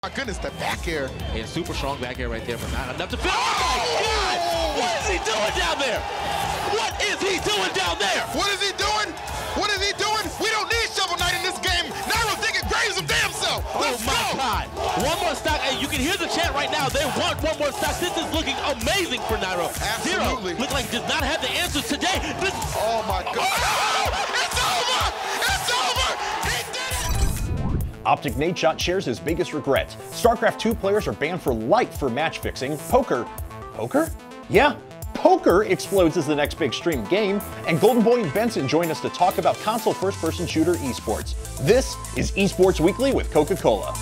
My goodness, the back air. And super strong back air right there, but not enough to finish. Oh my God! What is he doing down there? What is he doing down there? What is he doing? What is he doing? We don't need Shovel Knight in this game. Nairo digging graves of damn self. Let's oh my go. God! One more stock. Hey, you can hear the chant right now. They want one more stock. This is looking amazing for Nairo. Absolutely. Zero look like does not have the answers today. Oh my God! Oh, it's over! It's over! He did it! Optic Nadeshot shares his biggest regret. StarCraft 2 players are banned for life for match fixing. Poker. Yeah, poker explodes as the next big stream game, and Goldenboy and Benson join us to talk about console first-person shooter esports. This is Esports Weekly with Coca-Cola.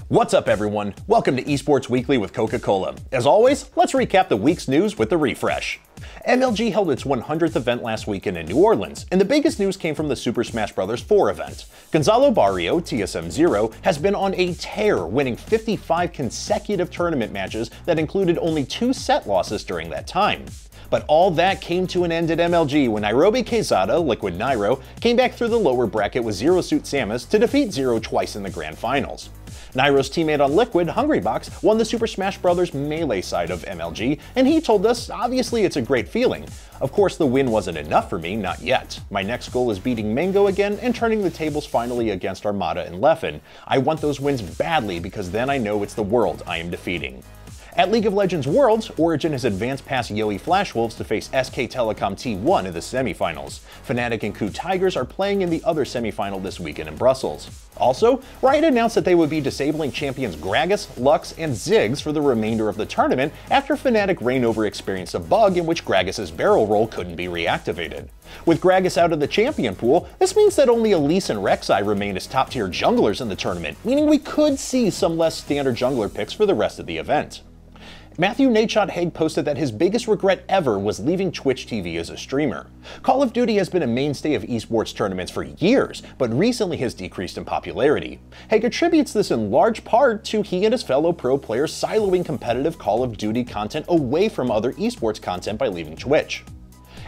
What's up, everyone? Welcome to Esports Weekly with Coca-Cola. As always, let's recap the week's news with the refresh. MLG held its 100th event last weekend in New Orleans, and the biggest news came from the Super Smash Bros. 4 event. Gonzalo Barrio, TSM0, has been on a tear, winning 55 consecutive tournament matches that included only 2 set losses during that time. But all that came to an end at MLG when Nairobi Quezada, Liquid Nairo, came back through the lower bracket with Zero Suit Samus to defeat Zero twice in the grand finals. Nairo's teammate on Liquid, Hungrybox, won the Super Smash Bros. Melee side of MLG, and he told us, obviously it's a great feeling. Of course, the win wasn't enough for me, not yet. My next goal is beating Mango again and turning the tables finally against Armada and Leffen. I want those wins badly because then I know it's the world I am defeating. At League of Legends Worlds, Origin has advanced past Yowie Flash Wolves to face SK Telecom T1 in the semifinals. Fnatic and KOO Tigers are playing in the other semifinal this weekend in Brussels. Also, Riot announced that they would be disabling champions Gragas, Lux, and Ziggs for the remainder of the tournament after Fnatic Reignover experienced a bug in which Gragas' barrel roll couldn't be reactivated. With Gragas out of the champion pool, this means that only Elise and Rek'Sai remain as top-tier junglers in the tournament, meaning we could see some less standard jungler picks for the rest of the event. Matthew Nadeshot Haig posted that his biggest regret ever was leaving Twitch TV as a streamer. Call of Duty has been a mainstay of esports tournaments for years, but recently has decreased in popularity. Haig attributes this in large part to he and his fellow pro players siloing competitive Call of Duty content away from other esports content by leaving Twitch.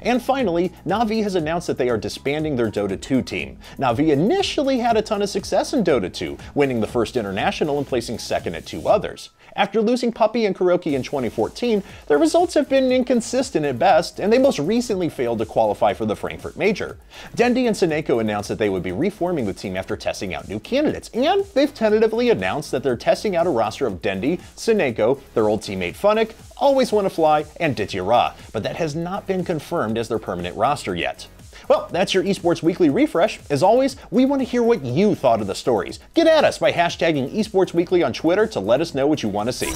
And finally, Na'Vi has announced that they are disbanding their Dota 2 team. Na'Vi initially had a ton of success in Dota 2, winning the first international and placing second at 2 others. After losing Puppey and Kuroki in 2014, their results have been inconsistent at best, and they most recently failed to qualify for the Frankfurt Major. Dendi and Seneko announced that they would be reforming the team after testing out new candidates, and they've tentatively announced that they're testing out a roster of Dendi, Seneko, their old teammate Funnick, Always Wanna Fly, and Ditya Ra, but that has not been confirmed as their permanent roster yet. Well, that's your Esports Weekly refresh. As always, we want to hear what you thought of the stories. Get at us by hashtagging Esports Weekly on Twitter to let us know what you want to see.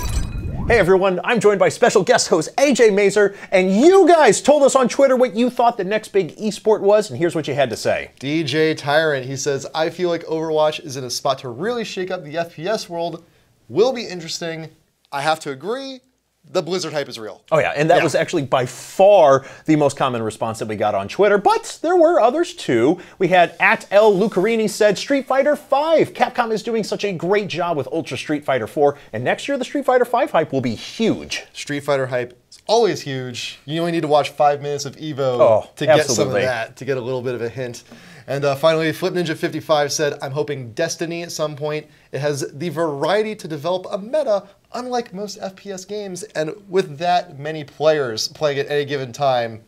Hey everyone, I'm joined by special guest host AJ Mazer, and you guys told us on Twitter what you thought the next big esport was, and here's what you had to say. DJ Tyrant, he says, I feel like Overwatch is in a spot to really shake up the FPS world. Will be interesting. I have to agree. The Blizzard hype is real. Oh yeah, and that was actually by far the most common response that we got on Twitter, but there were others too. We had @Lucarini said, Street Fighter V. Capcom is doing such a great job with Ultra Street Fighter 4, and next year the Street Fighter V hype will be huge. Street Fighter hype is always huge. You only need to watch 5 minutes of Evo to get some of that, to get a little bit of a hint. And finally, Flip Ninja 55 said, I'm hoping Destiny at some point. It has the variety to develop a meta, unlike most FPS games, and with that many players playing at any given time,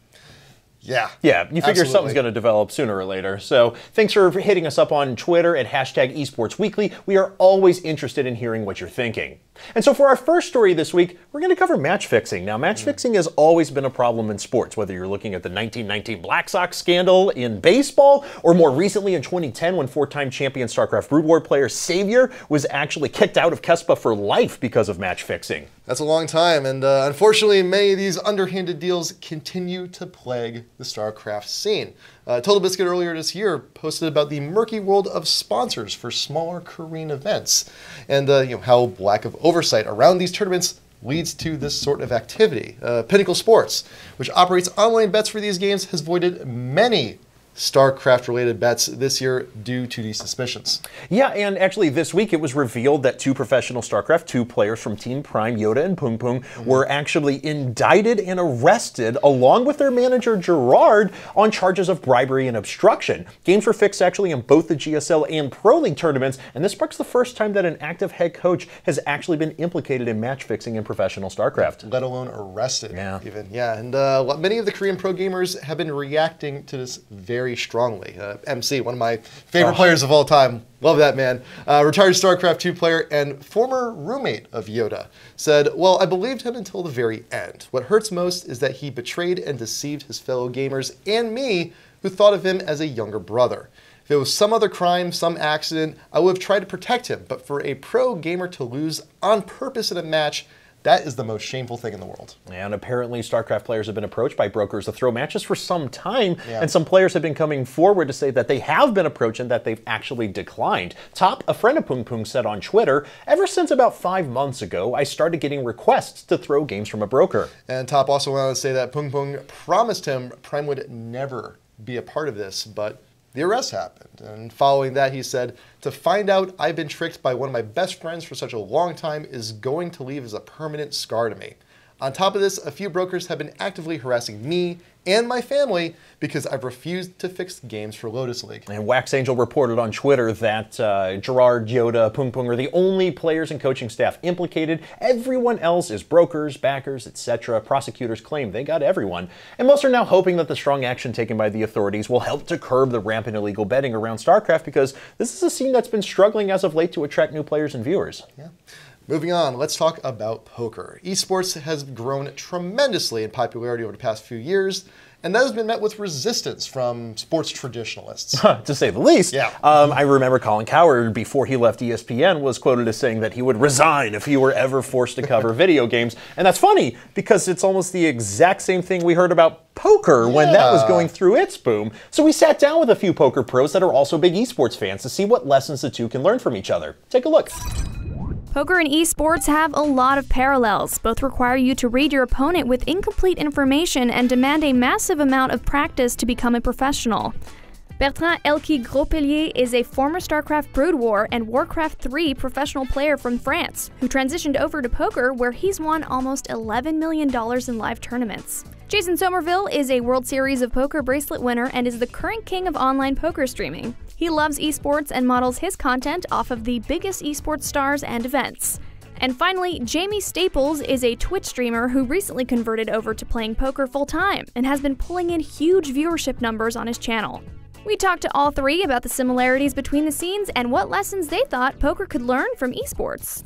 yeah, you figure something's going to develop sooner or later. So thanks for hitting us up on Twitter at #EsportsWeekly. We are always interested in hearing what you're thinking. And so for our first story this week, we're going to cover match fixing. Now, match fixing has always been a problem in sports, whether you're looking at the 1919 Black Sox scandal in baseball, or more recently in 2010 when 4-time champion StarCraft Brood War player Savior was actually kicked out of Kespa for life because of match fixing. That's a long time, and unfortunately, many of these underhanded deals continue to plague the StarCraft scene. Total Biscuit earlier this year posted about the murky world of sponsors for smaller Korean events, and how lack of oversight around these tournaments leads to this sort of activity. Pinnacle Sports, which operates online bets for these games, has voided many StarCraft-related bets this year due to these suspicions. Yeah, and actually this week it was revealed that 2 professional StarCraft 2 players from Team Prime, Yoda and Pung Pung, were actually indicted and arrested, along with their manager Gerard, on charges of bribery and obstruction. Games were fixed actually in both the GSL and Pro League tournaments, and this marks the first time that an active head coach has actually been implicated in match fixing in professional StarCraft. Let alone arrested, even. Yeah, and many of the Korean pro gamers have been reacting to this very strongly. MC, one of my favorite players of all time. Love that man. Retired StarCraft 2 player and former roommate of Yoda said, "Well, I believed him until the very end. What hurts most is that he betrayed and deceived his fellow gamers and me, who thought of him as a younger brother. If it was some other crime, some accident, I would have tried to protect him. But for a pro gamer to lose on purpose in a match, that is the most shameful thing in the world." And apparently StarCraft players have been approached by brokers to throw matches for some time, and some players have been coming forward to say that they have been approached and that they've actually declined. Top, a friend of Pung Pung, said on Twitter, "Ever since about 5 months ago, I started getting requests to throw games from a broker." And Top also went on to say that Pung Pung promised him Prime would never be a part of this, but the arrest happened, and following that he said, "To find out I've been tricked by one of my best friends for such a long time is going to leave as a permanent scar to me. On top of this, a few brokers have been actively harassing me and my family because I've refused to fix games for Lotus League." And Wax Angel reported on Twitter that Gerard, Yoda, Pung Pung are the only players and coaching staff implicated. Everyone else is brokers, backers, etc. Prosecutors claim they got everyone. And most are now hoping that the strong action taken by the authorities will help to curb the rampant illegal betting around StarCraft, because this is a scene that's been struggling as of late to attract new players and viewers. Yeah. Moving on, let's talk about poker. Esports has grown tremendously in popularity over the past few years, and that has been met with resistance from sports traditionalists. To say the least. Yeah. I remember Colin Cowherd, before he left ESPN, was quoted as saying that he would resign if he were ever forced to cover video games. And that's funny, because it's almost the exact same thing we heard about poker when that was going through its boom. So we sat down with a few poker pros that are also big esports fans to see what lessons the two can learn from each other. Take a look. Poker and esports have a lot of parallels. Both require you to read your opponent with incomplete information and demand a massive amount of practice to become a professional. Bertrand Elki Grospellier is a former StarCraft Brood War and Warcraft 3 professional player from France, who transitioned over to poker, where he's won almost $11 million in live tournaments. Jason Somerville is a World Series of Poker bracelet winner and is the current king of online poker streaming. He loves esports and models his content off of the biggest esports stars and events. And finally, Jamie Staples is a Twitch streamer who recently converted over to playing poker full-time and has been pulling in huge viewership numbers on his channel. We talked to all three about the similarities between the scenes and what lessons they thought poker could learn from esports.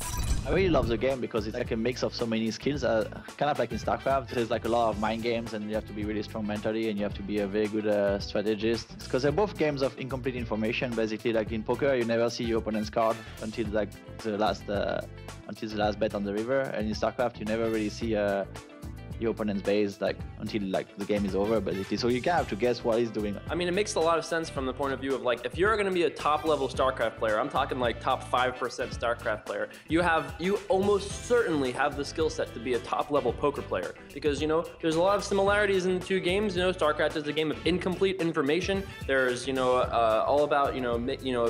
I really love the game because it's like a mix of so many skills, kind of like in StarCraft. There's like a lot of mind games and you have to be really strong mentally and you have to be a very good strategist. Because they're both games of incomplete information. Basically, like in poker, you never see your opponent's card until like the last bet on the river. And in StarCraft, you never really see your opponent's base like until like the game is over, basically. So you kind of have to guess what he's doing. I mean, it makes a lot of sense from the point of view of like, if you're going to be a top level StarCraft player, I'm talking like top 5% StarCraft player, you almost certainly have the skill set to be a top level poker player, because you know there's a lot of similarities in the two games. You know, StarCraft is a game of incomplete information. There's all about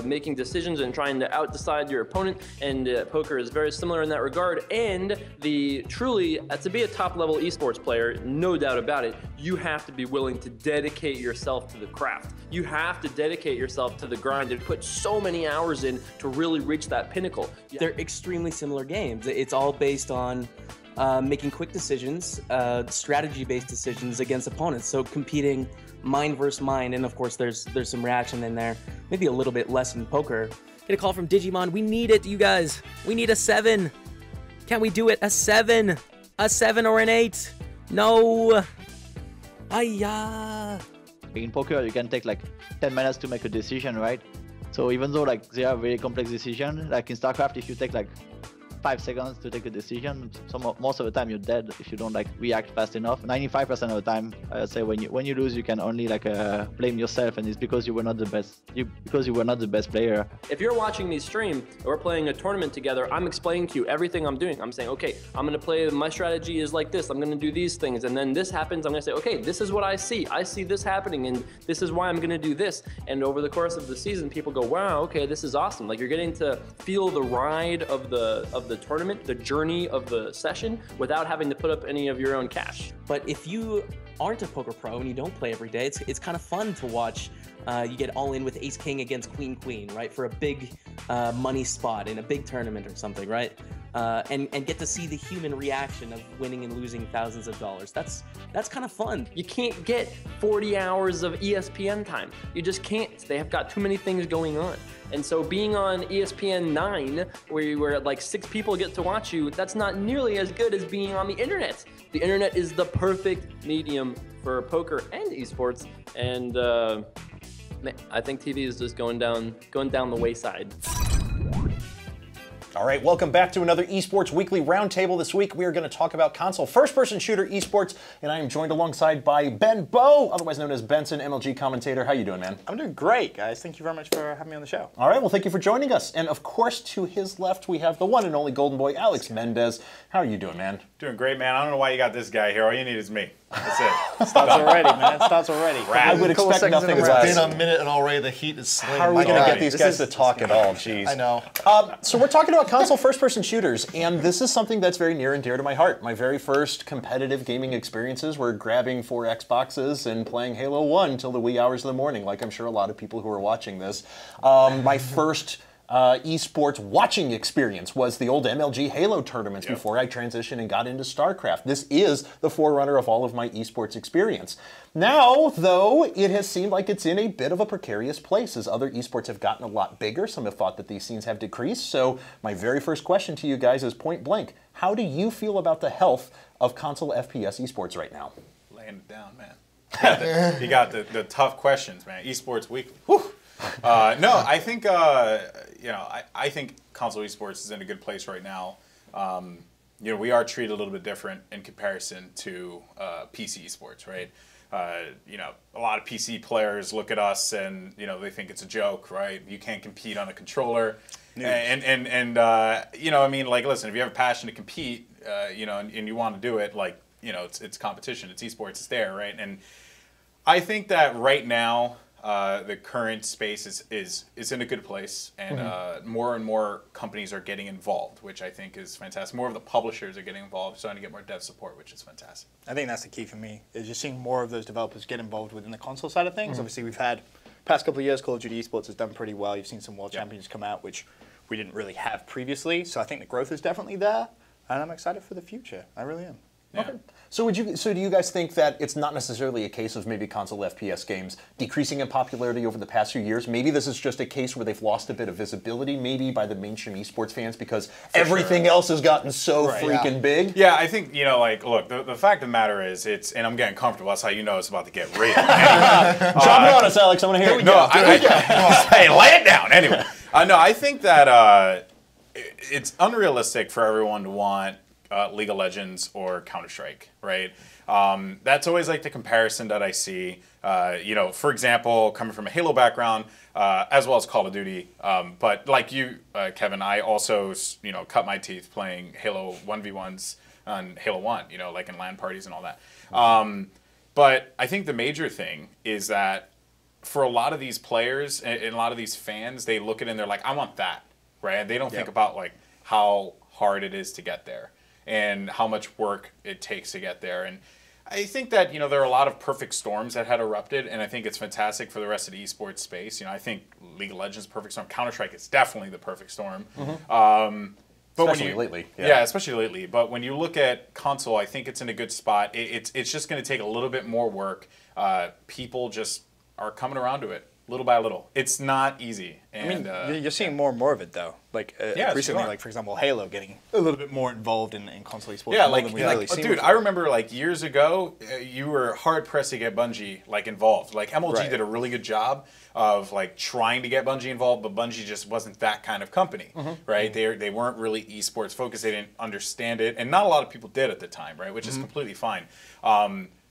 making decisions and trying to out-decide your opponent, and poker is very similar in that regard. And to be a top level esports player, no doubt about it, you have to be willing to dedicate yourself to the craft. You have to dedicate yourself to the grind and put so many hours in to really reach that pinnacle. They're extremely similar games. It's all based on making quick decisions, strategy-based decisions against opponents. So competing mind versus mind, and of course there's some reaction in there. Maybe a little bit less in poker. Get a call from Digimon. We need it, you guys. We need a 7. Can we do it? A 7. A 7 or an 8? No. Ayya. In poker, you can take like 10 minutes to make a decision, right? So even though like they are very complex decisions, like in StarCraft, if you take like 5 seconds to take a decision. So most of the time you're dead if you don't like react fast enough. 95% of the time, I say when you lose, you can only like blame yourself, and it's because you were not the best. Because you were not the best player. If you're watching me stream and we're playing a tournament together, I'm explaining to you everything I'm doing. I'm saying, okay, I'm gonna play, my strategy is like this, I'm gonna do these things, and then this happens, I'm gonna say, okay, this is what I see this happening, and this is why I'm gonna do this. And over the course of the season, people go, wow, okay, this is awesome. Like, you're getting to feel the ride of the tournament, the journey of the session, without having to put up any of your own cash. But if you aren't a poker pro and you don't play every day, it's kind of fun to watch. You get all in with ace king against queen queen, right, for a big money spot in a big tournament or something, right? And get to see the human reaction of winning and losing thousands of dollars. That's kind of fun. You can't get 40 hours of ESPN time. You just can't. They have got too many things going on. And so being on ESPN 9, where like 6 people get to watch you, that's not nearly as good as being on the internet. The internet is the perfect medium for poker and esports, and I think TV is just going down the wayside. All right, welcome back to another Esports Weekly Roundtable. This week we are going to talk about console first-person shooter esports, and I am joined alongside by Ben Bow, otherwise known as Benson, MLG commentator. How you doing, man? I'm doing great, guys. Thank you very much for having me on the show. All right, well, thank you for joining us. And of course, to his left, we have the one and only Golden Boy, Alex Mendez. How are you doing, man? Doing great, man. I don't know why you got this guy here. All you need is me. That's it. Starts already, man. Starts already. I would expect nothing less. It's been a minute and already the heat is slinging. How are we going to get these guys to talk at all? Jeez. I know. So we're talking about console first-person shooters, and this is something that's very near and dear to my heart. My very first competitive gaming experiences were grabbing 4 Xboxes and playing Halo 1 till the wee hours of the morning, like I'm sure a lot of people who are watching this. My first esports watching experience was the old MLG Halo tournaments before I transitioned and got into StarCraft. This is the forerunner of all of my esports experience. Now, though, it has seemed like it's in a bit of a precarious place as other esports have gotten a lot bigger. Some have thought that these scenes have decreased. So my very first question to you guys is point blank. How do you feel about the health of console FPS esports right now? Laying it down, man. You got the tough questions, man. Esports Weekly. Whew. No, I think I think console esports is in a good place right now. We are treated a little bit different in comparison to PC esports, right? A lot of PC players look at us and they think it's a joke, right? You can't compete on a controller, and I mean, like, listen, if you have a passion to compete, and you want to do it, like, it's competition, it's esports, it's there, right? And I think that right now, the current space is in a good place, and more and more companies are getting involved, which I think is fantastic. More of the publishers are getting involved, starting to get more dev support, which is fantastic. I think that's the key for me, is just seeing more of those developers get involved within the console side of things. Obviously, we've had, past couple of years, Call of Duty Esports has done pretty well. You've seen some World Champions come out, which we didn't really have previously. So I think the growth is definitely there, and I'm excited for the future. I really am. Yeah. Okay. So do you guys think that it's not necessarily a case of maybe console FPS games decreasing in popularity over the past few years? Maybe this is just a case where they've lost a bit of visibility, maybe by the mainstream esports fans, because everything else has gotten so freaking big? Yeah, I think, look, the fact of the matter is, and I'm getting comfortable, that's how you know it's about to get real. Drop it on us, Alex, I want to hear it. Hey, lay it down. Anyway, no, I think that it's unrealistic for everyone to want League of Legends or Counter-Strike, right? That's always like the comparison that I see. For example, coming from a Halo background, as well as Call of Duty, but like you, Kevin, I also, cut my teeth playing Halo 1v1s on Halo 1, like in LAN parties and all that. But I think the major thing is that for a lot of these players and a lot of these fans, they look at it and they're like, I want that, right? And they don't think about like how hard it is to get there and how much work it takes to get there. And I think that, there are a lot of perfect storms that had erupted, and I think it's fantastic for the rest of the esports space. I think League of Legends is the perfect storm. Counter-Strike is definitely the perfect storm. But especially lately. Yeah, especially lately. But when you look at console, I think it's in a good spot. It's just going to take a little bit more work. People just are coming around to it a little by little. It's not easy. And, I mean, you're seeing more and more of it though. Like recently, like for example, Halo getting a little bit more involved in console esports. Yeah, dude, I remember like years ago, you were hard pressed to get Bungie like involved. Like MLG did a really good job of like trying to get Bungie involved, but Bungie just wasn't that kind of company, right? They weren't really esports focused. They didn't understand it, and not a lot of people did at the time, right? Which is completely fine.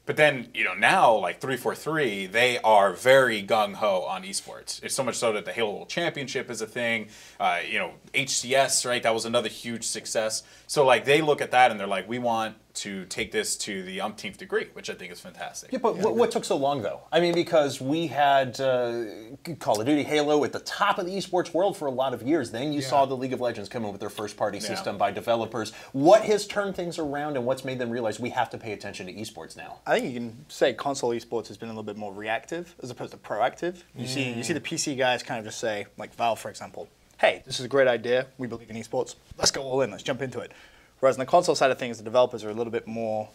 But then, now, like 343, they are very gung-ho on esports. It's so much so that the Halo World Championship is a thing. HCS, right, that was another huge success. So, like, they look at that and they're like, we want to take this to the umpteenth degree, which I think is fantastic. Yeah, but what took so long, though? I mean, because we had Call of Duty, Halo at the top of the esports world for a lot of years. Then you saw the League of Legends come in with their first-party system by developers. What has turned things around and what's made them realize we have to pay attention to esports now? I think you can say console esports has been a little bit more reactive as opposed to proactive. You see the PC guys kind of just say, like Valve, for example, hey, this is a great idea. We believe in esports. Let's go all in. Let's jump into it. Whereas on the console side of things, the developers are a little bit more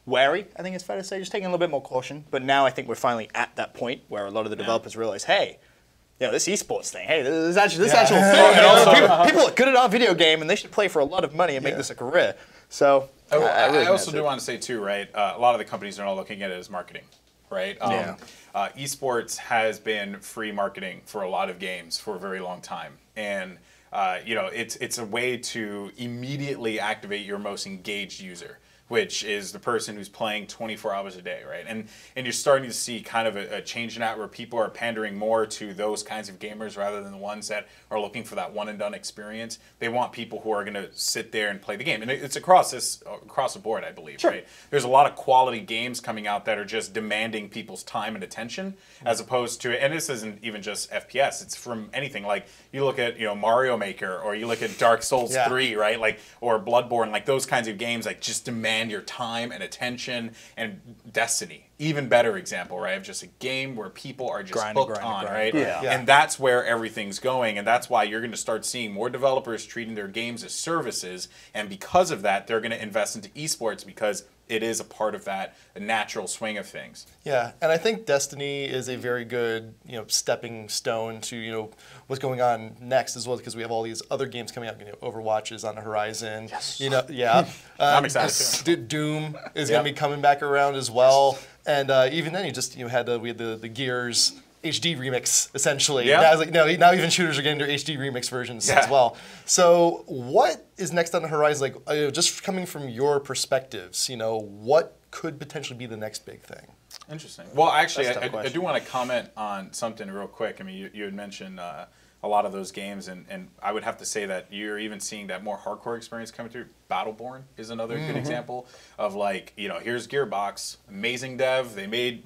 wary, I think it's fair to say, just taking a little bit more caution. But now I think we're finally at that point where a lot of the developers realize, hey, this esports thing, hey, this actual thing. And people are good at our video game, and they should play for a lot of money and make this a career. So I also do want to say, too, right, a lot of the companies are not looking at it as marketing, right? Esports has been free marketing for a lot of games for a very long time. And it's a way to immediately activate your most engaged user, which is the person who's playing 24 hours a day, right? And you're starting to see kind of a change in that where people are pandering more to those kinds of gamers rather than the ones that are looking for that one-and-done experience. They want people who are going to sit there and play the game. And it's across the board, I believe, right? There's a lot of quality games coming out that are just demanding people's time and attention as opposed to, and this isn't even just FPS, it's from anything. Like, you look at, Mario Maker, or you look at Dark Souls 3, right? Like, or Bloodborne, like those kinds of games, like, just demand your time and attention. And Destiny, even better example, right? Of just a game where people are just hooked on, right? And that's where everything's going, and that's why you're going to start seeing more developers treating their games as services, and because of that, they're going to invest into esports because it is a part of that natural swing of things. Yeah, and I think Destiny is a very good, stepping stone to, what's going on next as well, because we have all these other games coming out. Overwatch is on the horizon. Yes. I'm excited too. Doom is going to be coming back around as well, and even then, we had the Gears HD remix, essentially. Yeah. Now, it's like, now even shooters are getting their HD remix versions as well. So what is next on the horizon? Like, just coming from your perspectives, what could potentially be the next big thing? Interesting. Well, actually, I do want to comment on something real quick. I mean, you had mentioned a lot of those games, and I would have to say that you're even seeing that more hardcore experience coming through. Battleborn is another good example of, like, here's Gearbox, amazing dev. They made,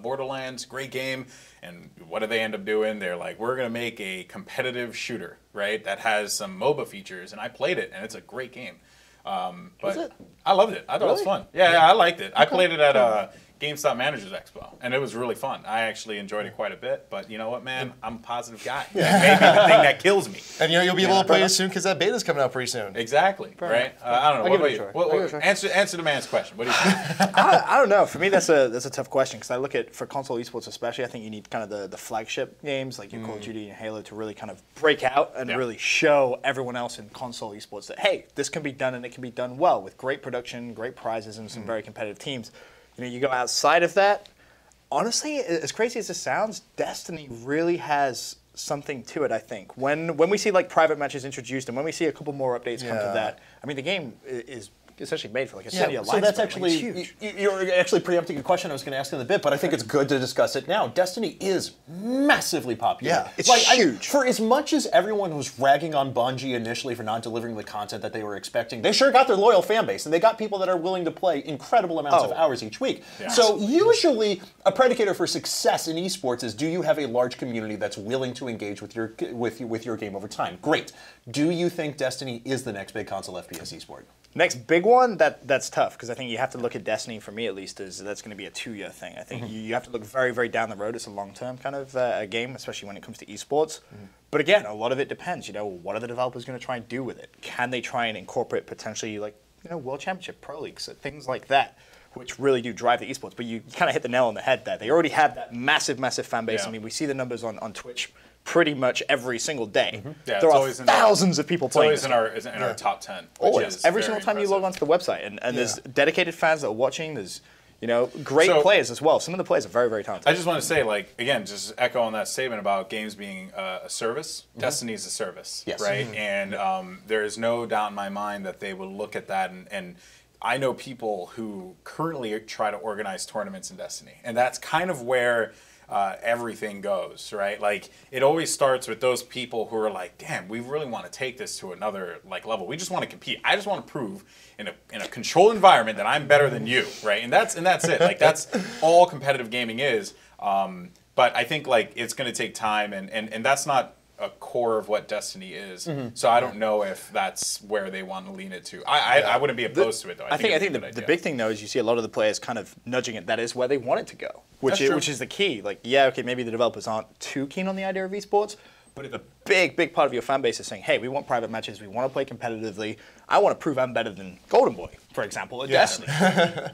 Borderlands, great game. And what do they end up doing? They're like, we're going to make a competitive shooter, right, that has some MOBA features. And I played it, and it's a great game. But I loved it. I thought it was fun. Yeah, I liked it. I played it at GameStop Managers Expo, and it was really fun. I actually enjoyed it quite a bit, but you know what, man? I'm a positive guy. That may be the thing that kills me. And you'll be able to play it soon because that beta's coming out pretty soon. Exactly, right? I don't know. What about you? Well, answer the man's question. What do you think? I don't know. For me, that's a tough question because I look at, for console esports especially, I think you need kind of the flagship games like your Call of Duty and Halo to really kind of break out and really show everyone else in console esports that, hey, this can be done and it can be done well with great production, great prizes, and some very competitive teams. You go outside of that, honestly, as crazy as it sounds, Destiny really has something to it, I think. When we see like private matches introduced and when we see a couple more updates come to that, I mean, the game is essentially made for like a city of life. So that's actually, you're actually preempting a question I was going to ask in a bit, but I think it's good to discuss it now. Destiny is massively popular. Yeah, it's huge. For as much as everyone was ragging on Bungie initially for not delivering the content that they were expecting, they sure got their loyal fan base, and they got people that are willing to play incredible amounts of hours each week. Yeah. So usually a predicator for success in esports is, do you have a large community that's willing to engage with your game over time? Great. Do you think Destiny is the next big console FPS esport? Next big one, that's tough because I think you have to look at Destiny, for me at least, as that's going to be a 2-year thing. I think you have to look very, very down the road. It's a long-term kind of a game, especially when it comes to esports. But again, a lot of it depends. What are the developers going to try and do with it? Can they try and incorporate potentially like World Championship, Pro Leagues, things like that? which really do drive the esports. But you kind of hit the nail on the head there. They already have that massive, massive fan base. I mean, we see the numbers on Twitch pretty much every single day. Yeah, there are thousands of people playing. It's always in our top 10. Always. Every single time you log onto the website. And there's dedicated fans that are watching. There's great players as well. Some of the players are very, very talented. I just want to say, like, again, just echo on that statement about games being a service. Destiny is a service, right? And there is no doubt in my mind that they will look at that. And I know people who currently try to organize tournaments in Destiny. And that's kind of where everything goes, right? Like, it always starts with those people who are like, damn, we really want to take this to another level. We just want to compete. I just want to prove in a controlled environment that I'm better than you, right? And that's it. Like, that's all competitive gaming is. But I think, like, it's going to take time, and that's not a core of what Destiny is. So I don't know if that's where they want to lean it to. I wouldn't be opposed to it, though. I think the big thing, though, is you see a lot of the players kind of nudging it. That is where they want it to go, which is the key. Like, yeah, okay, maybe the developers aren't too keen on the idea of esports, but if a big part of your fan base is saying, hey, we want private matches, we want to play competitively, I want to prove I'm better than Goldenboy, for example, at Destiny.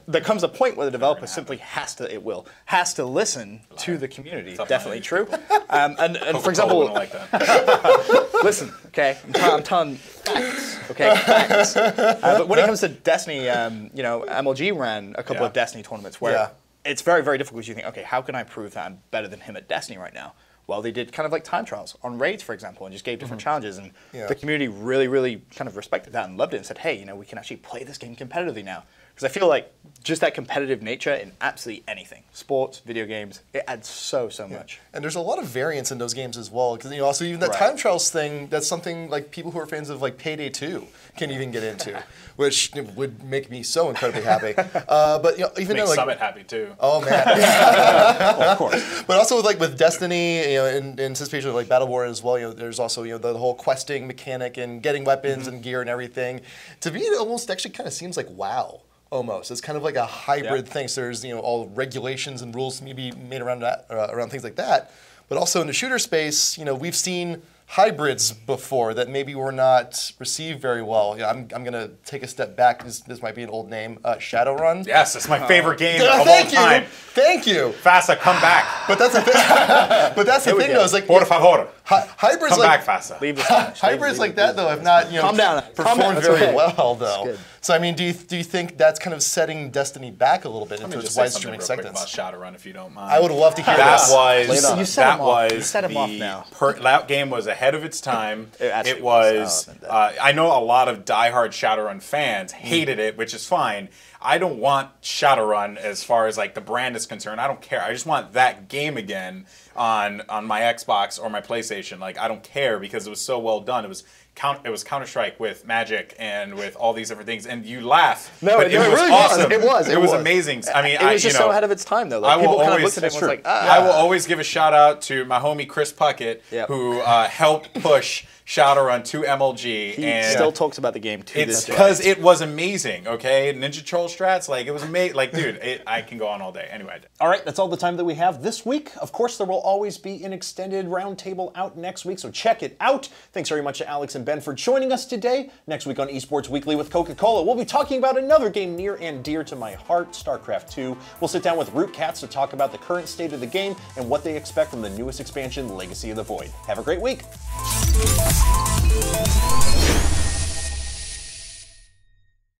There comes a point where the developer simply has to listen to the community. Definitely true. And for example, like that. Listen, okay, I'm telling facts, okay, facts. But when it comes to Destiny, MLG ran a couple of Destiny tournaments where it's very, very difficult. You think, okay, how can I prove that I'm better than him at Destiny right now? Well, they did kind of like time trials on raids, for example, and just gave different challenges. And the community really, really kind of respected that and loved it and said, hey, we can actually play this game competitively now. Because I feel like just that competitive nature in absolutely anything, sports, video games, it adds so much. And there's a lot of variance in those games as well. Because also even that time trials thing, that's something like people who are fans of like Payday 2 can even get into, which would make me so incredibly happy. But even though, like, Summit happy too. Oh man, well, of course. But also with Destiny, in anticipation of like Battle War as well, there's also the whole questing mechanic and getting weapons and gear and everything. To me, it almost actually kind of seems like WoW. Almost, it's kind of like a hybrid thing. So there's all regulations and rules maybe made around that, around things like that. But also in the shooter space, we've seen hybrids before that maybe were not received very well. I'm going to take a step back. This might be an old name. Shadowrun. Yes, it's my favorite game of all time. Thank you. FASA, come back. But that's the thing. But that's the thing, though. Is like, por favor. Hybrids come back, FASA. Leave the hybrids like that, though, have not performed very well, though. So I mean, do you think that's kind of setting Destiny back a little bit into its widespread acceptance? About Shadowrun, if you don't mind. I would love to hear that. You set him off now. That game was ahead of its time. It was. I know a lot of diehard Shadowrun fans hated it, which is fine. I don't want Shadowrun as far as like the brand is concerned. I don't care. I just want that game again on my Xbox or my PlayStation. Like, I don't care because it was so well done. It was Counter-Strike with magic and with all these different things, and you laugh. No, but it was really awesome. It was amazing. I mean, it was just so ahead of its time, though. Like, people kind of looked at it and was like, I will always give a shout out to my homie Chris Puckett, who helped push Shadowrun to MLG. He still talks about the game to this day. Because it was amazing, okay? Ninja Troll strats, like, it was amazing. Like, dude, I can go on all day. Anyway. All right, that's all the time that we have this week. Of course, there will always be an extended roundtable out next week, so check it out. Thanks very much to Alex and Ben for joining us today. Next week on Esports Weekly with Coca-Cola, we'll be talking about another game near and dear to my heart, StarCraft 2. We'll sit down with Root Cats to talk about the current state of the game and what they expect from the newest expansion, Legacy of the Void. Have a great week.